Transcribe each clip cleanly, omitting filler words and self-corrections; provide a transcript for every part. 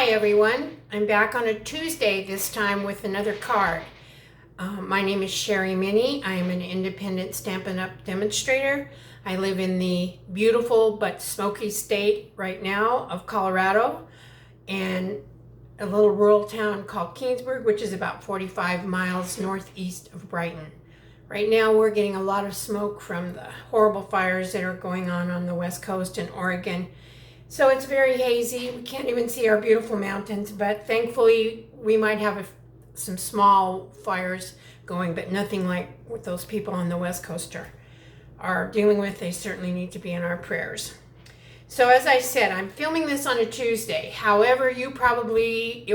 Hi everyone, I'm back on a Tuesday this time with another card. My name is Sherry Minnie. I am an independent Stampin' Up! Demonstrator. I live in the beautiful but smoky state right now of Colorado and a little rural town called Keansburg, which is about 45 miles northeast of Brighton. Right now we're getting a lot of smoke from the horrible fires that are going on the west coast in Oregon. So it's very hazy. We can't even see our beautiful mountains, but thankfully we might have some small fires going, but nothing like what those people on the west coast are dealing with. They certainly need to be in our prayers. So as I said, I'm filming this on a Tuesday. However, it will probably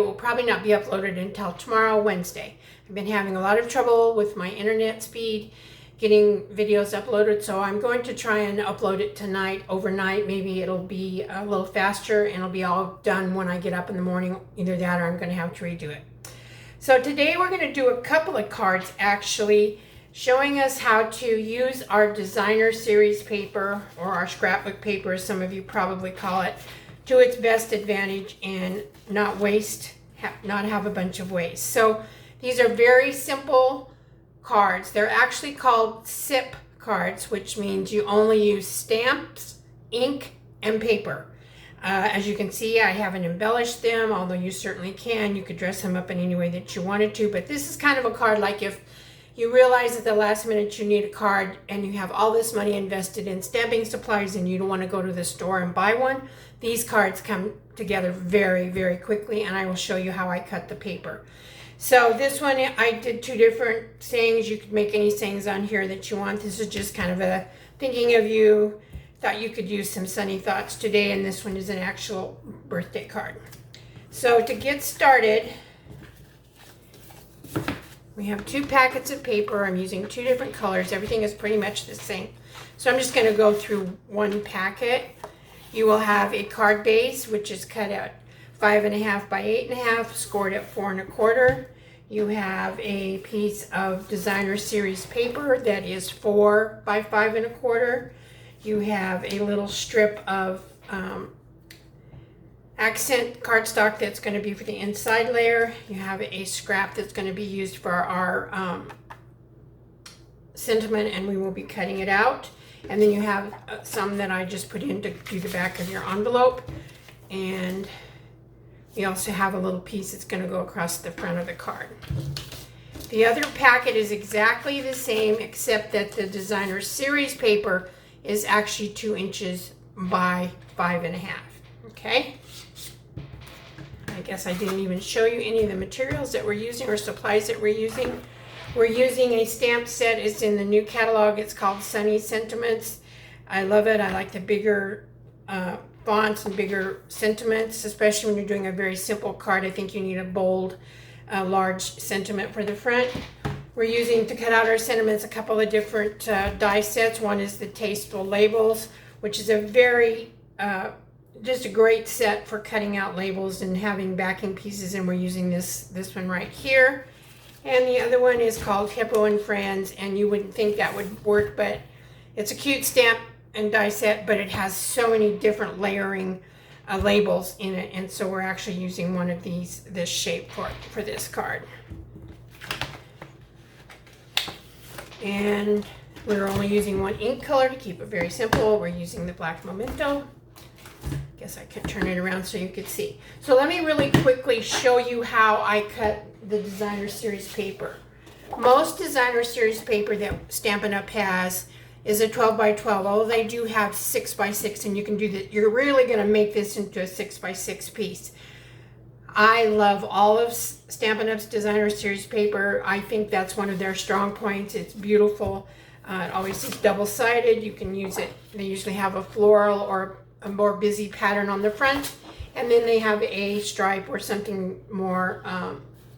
not be uploaded until tomorrow, Wednesday. I've been having a lot of trouble with my internet speed getting videos uploaded, so I'm going to try and upload it tonight, overnight. Maybe it'll be a little faster and it'll be all done when I get up in the morning. Either that or I'm going to have to redo it. So today we're going to do a couple of cards actually showing us how to use our designer series paper, or our scrapbook paper as some of you probably call it, to its best advantage and not have a bunch of waste. So these are very simple cards. They're actually called SIP cards, which means you only use stamps, ink, and paper. As you can see, I haven't embellished them, although you certainly can. You could dress them up in any way that you wanted to, but this is kind of a card like if you realize at the last minute you need a card and you have all this money invested in stamping supplies and you don't want to go to the store and buy one. These cards come together very, very quickly, and I will show you how I cut the paper. So this one, I did two different sayings. You could make any sayings on here that you want. This is just kind of a thinking of you. Thought you could use some sunny thoughts today, and this one is an actual birthday card. So to get started, we have 2 packets of paper. I'm using 2 different colors. Everything is pretty much the same. So I'm just going to go through one packet. You will have a card base, which is cut out 5.5 by 8.5, scored at 4 1/4. You have a piece of designer series paper that is 4 by 5 1/4. You have a little strip of accent cardstock that's going to be for the inside layer. You have a scrap that's going to be used for our sentiment, and we will be cutting it out. And then you have some that I just put in to do the back of your envelope. And we also have a little piece that's going to go across the front of the card. The other packet is exactly the same, except that the designer series paper is actually 2 inches by 5.5. Okay? I guess I didn't even show you any of the materials that we're using or supplies that we're using. We're using a stamp set. It's in the new catalog. It's called Sunny Sentiments. I love it. I like the bigger fonts and bigger sentiments, especially when you're doing a very simple card. I think you need a bold, large sentiment for the front. We're using, to cut out our sentiments, a couple of different die sets. One is the Tasteful Labels, which is a very, just a great set for cutting out labels and having backing pieces, and we're using this one right here. And the other one is called Hippo and Friends, and you wouldn't think that would work, but it's a cute stamp and die set, but it has so many different layering labels in it, and so we're actually using one of this shape for this card. And we're only using one ink color to keep it very simple. We're using the black Memento. Guess I could turn it around so you could see. So let me really quickly show you how I cut the designer series paper. Most designer series paper that Stampin' Up! Has is a 12 by 12, although they do have 6 by 6, and you can do that. You're really going to make this into a 6 by 6 piece. I love all of Stampin' Up's designer series paper. I think that's one of their strong points. It's beautiful. It always is double-sided. You can use it. They usually have a floral or a more busy pattern on the front, and then they have a stripe or something more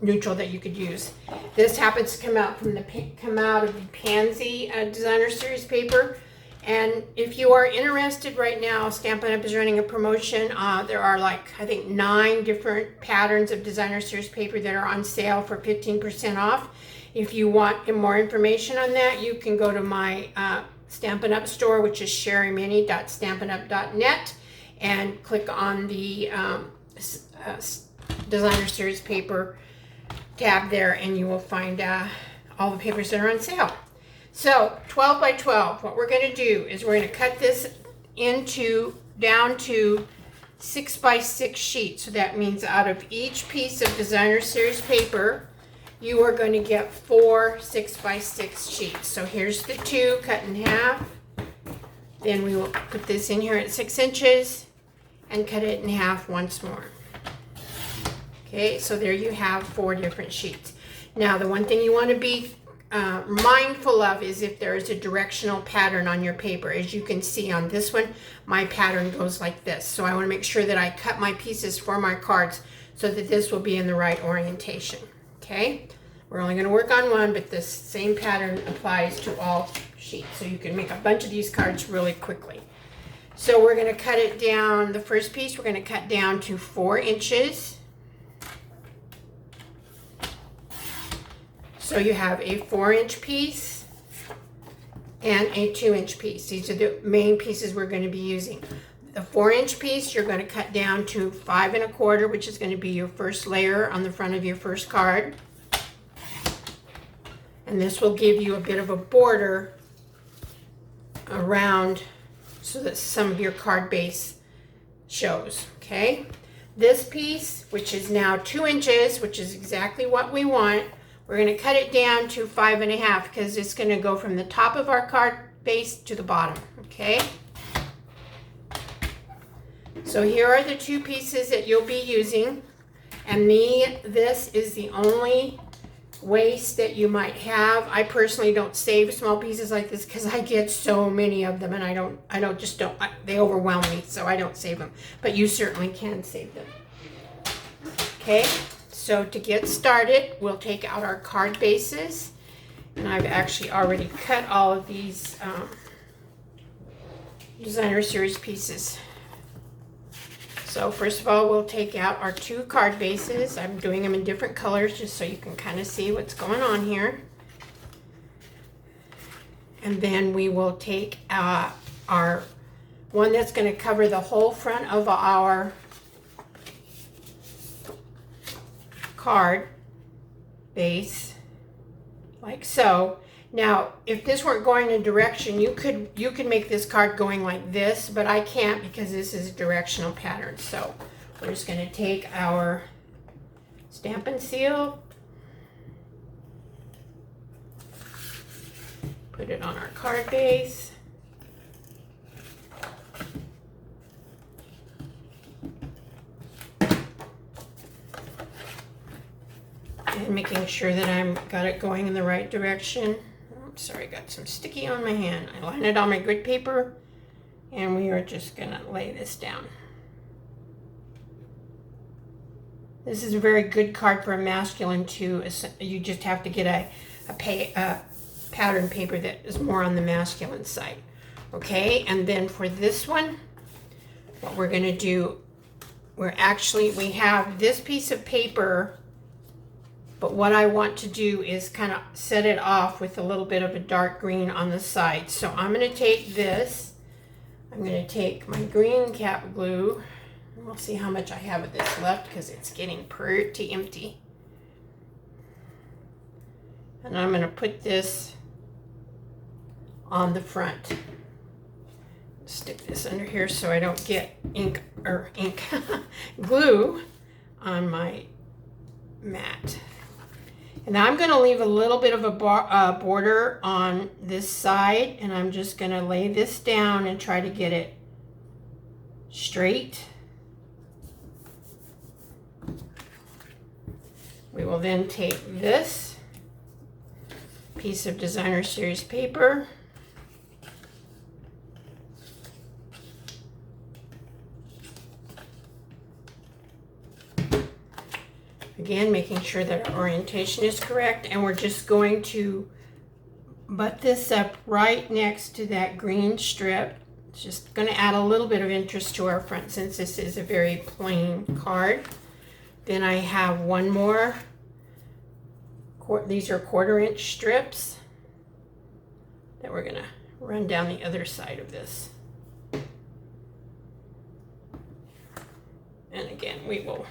neutral that you could use. This happens to come out of the Pansy designer series paper. And if you are interested right now, Stampin' Up! Is running a promotion. There are I think 9 different patterns of designer series paper that are on sale for 15% off. If you want more information on that, you can go to my Stampin' Up! Store, which is sherryminnie.stampinup.net, and click on the designer series paper tab there, and you will find all the papers that are on sale. So 12 by 12, what we're going to do is we're going to cut this down to 6 by 6 sheets. So that means out of each piece of designer series paper, you are going to get 4 6 by 6 sheets. So here's the 2 cut in half. Then we will put this in here at 6 inches and cut it in half once more. Okay, so there you have 4 different sheets. Now, the one thing you want to be mindful of is if there is a directional pattern on your paper. As you can see on this one, my pattern goes like this. So I want to make sure that I cut my pieces for my cards so that this will be in the right orientation. Okay, we're only going to work on one, but this same pattern applies to all sheets. So you can make a bunch of these cards really quickly. So we're going to cut it down. The first piece we're going to cut down to 4 inches. So you have a 4-inch piece and a 2-inch piece. These are the main pieces we're going to be using. The 4-inch piece you're going to cut down to 5 1/4, which is going to be your first layer on the front of your first card. And this will give you a bit of a border around so that some of your card base shows. Okay, this piece, which is now 2 inches, which is exactly what we want, we're going to cut it down to 5 1/2 because it's going to go from the top of our card base to the bottom. Okay, so here are the 2 pieces that you'll be using, and this is the only waste that you might have. I personally don't save small pieces like this because I get so many of them, and they overwhelm me, so I don't save them. But you certainly can save them. Okay, so to get started, we'll take out our card bases, and I've actually already cut all of these designer series pieces. So first of all, we'll take out our 2 card bases. I'm doing them in different colors just so you can kind of see what's going on here. And then we will take our one that's going to cover the whole front of our card base, like so. Now, if this weren't going in a direction, you could make this card going like this, but I can't because this is a directional pattern. So we're just going to take our Stampin' Seal, put it on our card base, and making sure that I've got it going in the right direction. Sorry, I got some sticky on my hand. I line it on my grid paper, and we are just going to lay this down. This is a very good card for a masculine too. You just have to get a pattern paper that is more on the masculine side. Okay, and then for this one, what we're going to do, we have this piece of paper, but what I want to do is kind of set it off with a little bit of a dark green on the side. So I'm going to take this, I'm going to take my green cap glue, and we'll see how much I have of this left because it's getting pretty empty. And I'm going to put this on the front. Stick this under here so I don't get glue on my mat. And now I'm going to leave a little bit of a border on this side, and I'm just going to lay this down and try to get it straight. We will then take this piece of designer series paper, again, making sure that our orientation is correct, and we're just going to butt this up right next to that green strip. It's just going to add a little bit of interest to our front since this is a very plain card. Then I have one more. These are 1/4-inch strips that we're going to run down the other side of this. And again, we will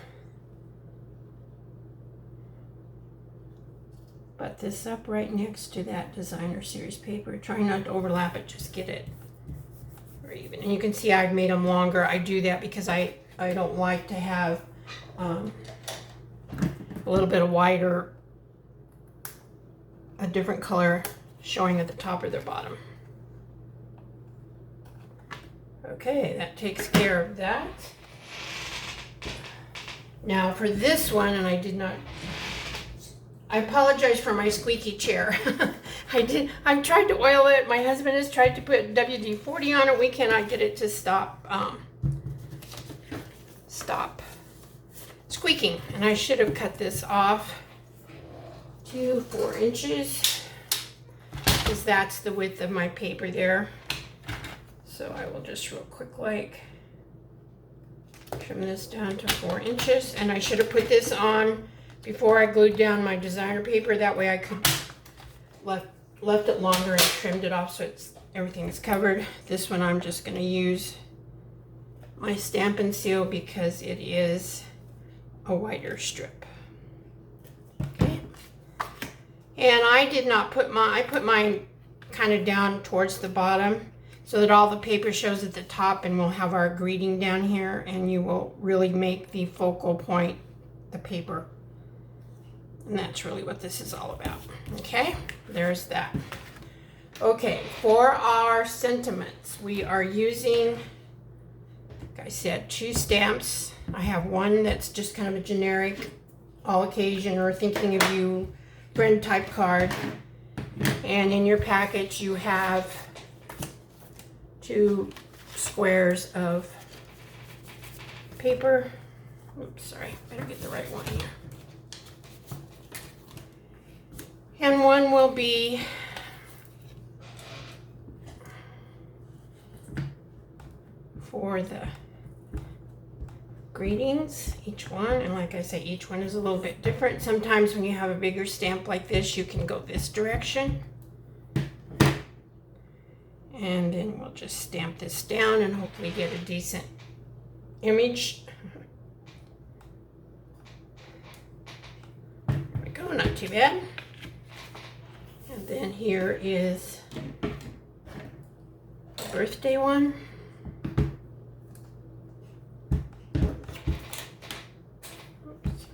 butt this up right next to that designer series paper. Try not to overlap it, just get it very even. And you can see I've made them longer. I do that because I don't like to have a little bit of wider, a different color showing at the top or the bottom. Okay, that takes care of that. Now for this one, and I apologize for my squeaky chair. I've tried to oil it. My husband has tried to put WD-40 on it. We cannot get it to stop squeaking. And I should have cut this off to 4 inches because that's the width of my paper there. So I will just real quick trim this down to 4 inches. And I should have put this on before I glued down my designer paper. That way I could left it longer and trimmed it off so everything is covered. This one I'm just going to use my Stampin' Seal because it is a wider strip. Okay. And I did not put I put mine kind of down towards the bottom so that all the paper shows at the top, and we'll have our greeting down here, and you will really make the focal point the paper. And that's really what this is all about. Okay, there's that. Okay, for our sentiments, we are using, like I said, 2 stamps. I have one that's just kind of a generic all occasion or thinking of you friend type card. And in your package you have 2 squares of paper. Oops, sorry, better get the right one here. And one will be for the greetings, each one. And like I say, each one is a little bit different. Sometimes when you have a bigger stamp like this, you can go this direction. And then we'll just stamp this down and hopefully get a decent image. There we go, not too bad. And then here is the birthday one. Oops.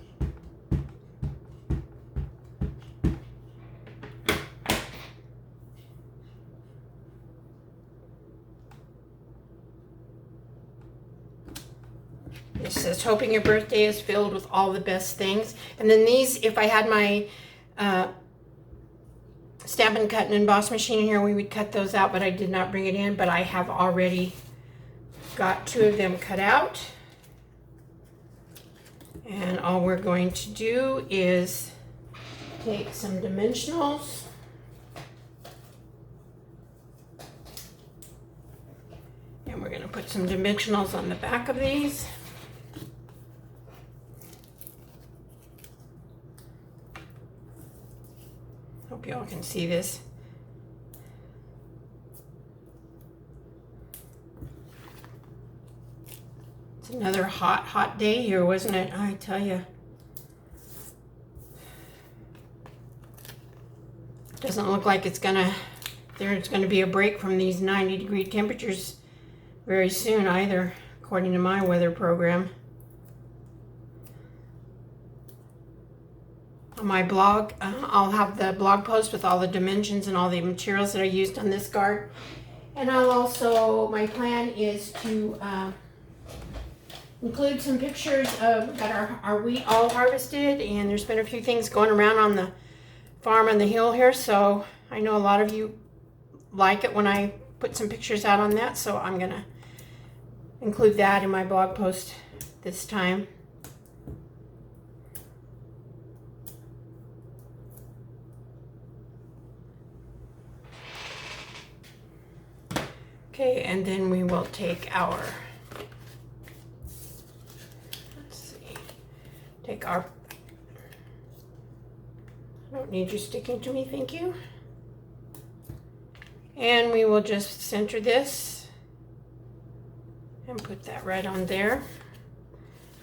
It says, hoping your birthday is filled with all the best things. And then these, if I had my Stampin' Cut and Emboss machine in here, we would cut those out, but I did not bring it in. But I have already got 2 of them cut out. And all we're going to do is take some dimensionals. And we're going to put some dimensionals on the back of these. Hope y'all can see this. It's another hot day here, wasn't it? I tell you. Doesn't look like there's gonna be a break from these 90-degree temperatures very soon either, according to my weather program. On my blog, I'll have the blog post with all the dimensions and all the materials that I used on this card. And I'll also, my plan is to include some pictures of that our wheat all harvested, and there's been a few things going around on the farm on the hill here, so I know a lot of you like it when I put some pictures out on that, so I'm gonna include that in my blog post this time. Okay, and then we will take our, I don't need you sticking to me, thank you. And we will just center this and put that right on there.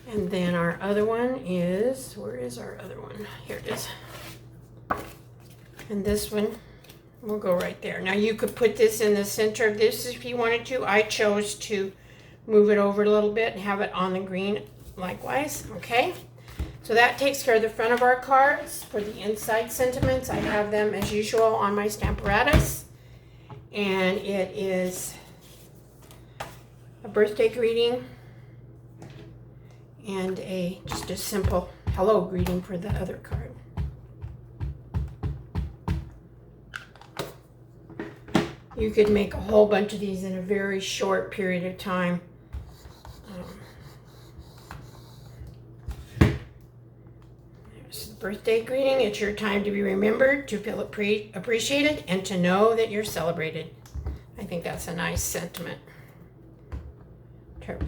And then our other one is, where is our other one? Here it is. And this one will go right there. Now you could put this in the center of this if you wanted to. I chose to move it over a little bit and have it on the green likewise, okay? So that takes care of the front of our cards. For the inside sentiments, I have them as usual on my Stamparatus. And it is a birthday greeting and just a simple hello greeting for the other card. You could make a whole bunch of these in a very short period of time. There's the birthday greeting. It's your time to be remembered, to feel appreciated, and to know that you're celebrated. I think that's a nice sentiment.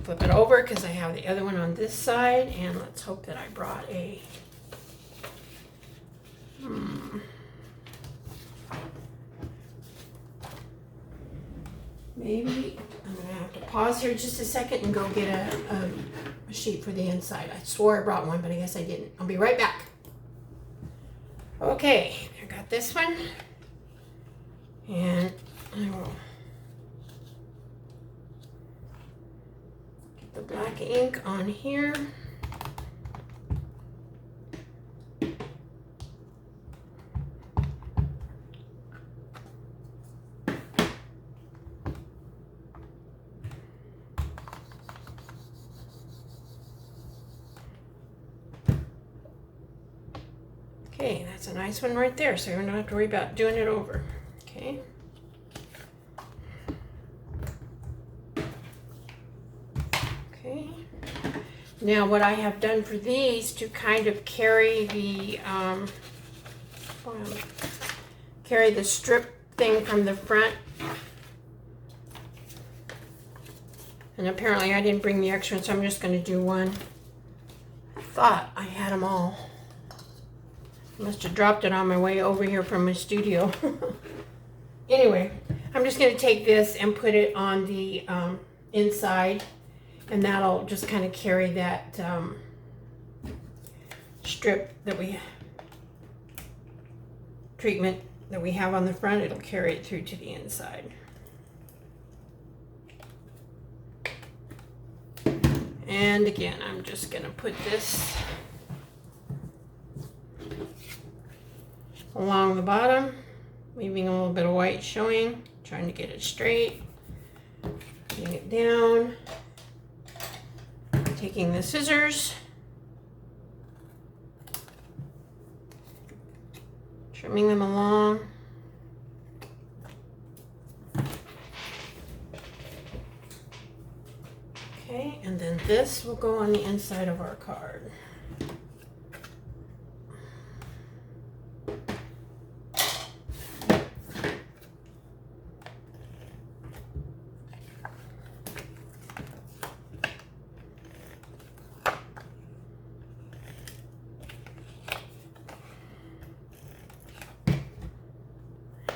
Flip it over because I have the other one on this side, and let's hope that I brought a maybe I'm gonna have to pause here just a second and go get a sheet for the inside. I swore I brought one, but I guess I didn't. I'll be right back. Okay, I got this one, and I will the black ink on here. Okay, that's a nice one right there, so you don't have to worry about doing it over. Okay. Now what I have done for these to kind of carry the strip thing from the front, and apparently I didn't bring the extra, so I'm just going to do one. I thought I had them all. Must have dropped it on my way over here from my studio. Anyway, I'm just going to take this and put it on the inside. And that'll just kind of carry that strip that treatment that we have on the front. It'll carry it through to the inside. And again, I'm just going to put this along the bottom, leaving a little bit of white showing, trying to get it straight, putting it down. Taking the scissors, trimming them along. Okay, and then this will go on the inside of our card.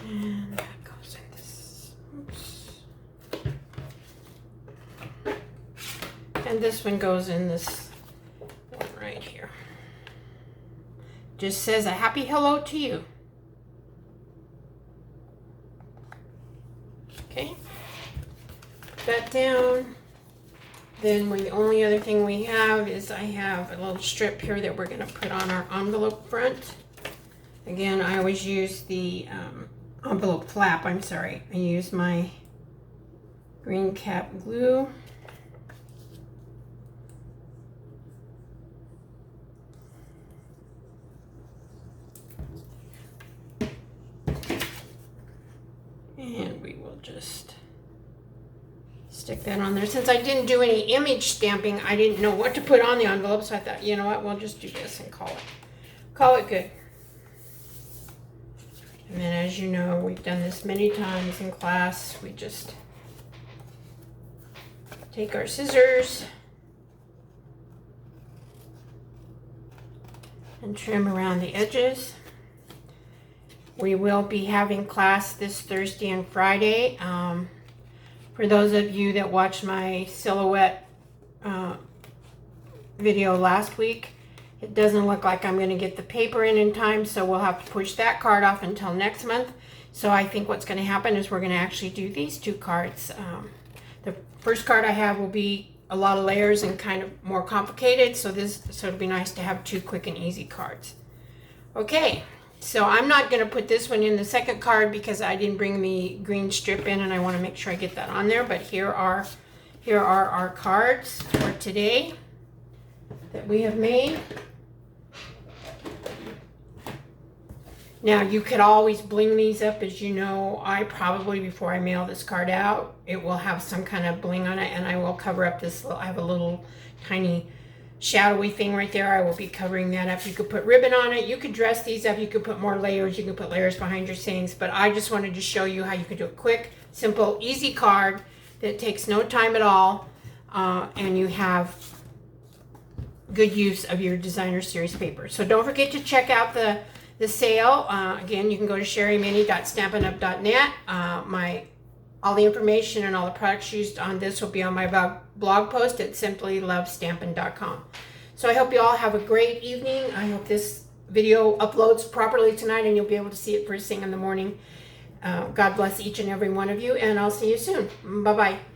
And that goes in this. Oops. And this one goes in this one right here. Just says a happy hello to you. Okay. Put that down. Then the only other thing we have is I have a little strip here that we're going to put on our envelope front. Again, I always use the envelope flap, I'm sorry. I use my green cap glue. And we will just stick that on there. Since I didn't do any image stamping, I didn't know what to put on the envelope, so I thought, you know what, we'll just do this and call it good. And then, as you know, we've done this many times in class. We just take our scissors and trim around the edges. We will be having class this Thursday and Friday. For those of you that watch my silhouette video last week. It doesn't look like I'm going to get the paper in time, so we'll have to push that card off until next month. So I think what's going to happen is we're going to actually do these 2 cards. The first card I have will be a lot of layers and kind of more complicated, so it'll be nice to have 2 quick and easy cards. Okay, so I'm not going to put this one in the second card because I didn't bring the green strip in, and I want to make sure I get that on there. But here are our cards for today that we have made. Now you could always bling these up. As you know, I probably, before I mail this card out, it will have some kind of bling on it, and I will cover up this little, I have a little tiny shadowy thing right there. I will be covering that up. You could put ribbon on it. You could dress these up. You could put more layers. You could put layers behind your sayings. But I just wanted to show you how you could do a quick, simple, easy card that takes no time at all. And you have good use of your designer series paper. So don't forget to check out the sale. Again, you can go to sherrymini.stampinup.net. All the information and all the products used on this will be on my blog post at simplylovestampin.com. So I hope you all have a great evening. I hope this video uploads properly tonight and you'll be able to see it first thing in the morning. God bless each and every one of you, and I'll see you soon. Bye-bye.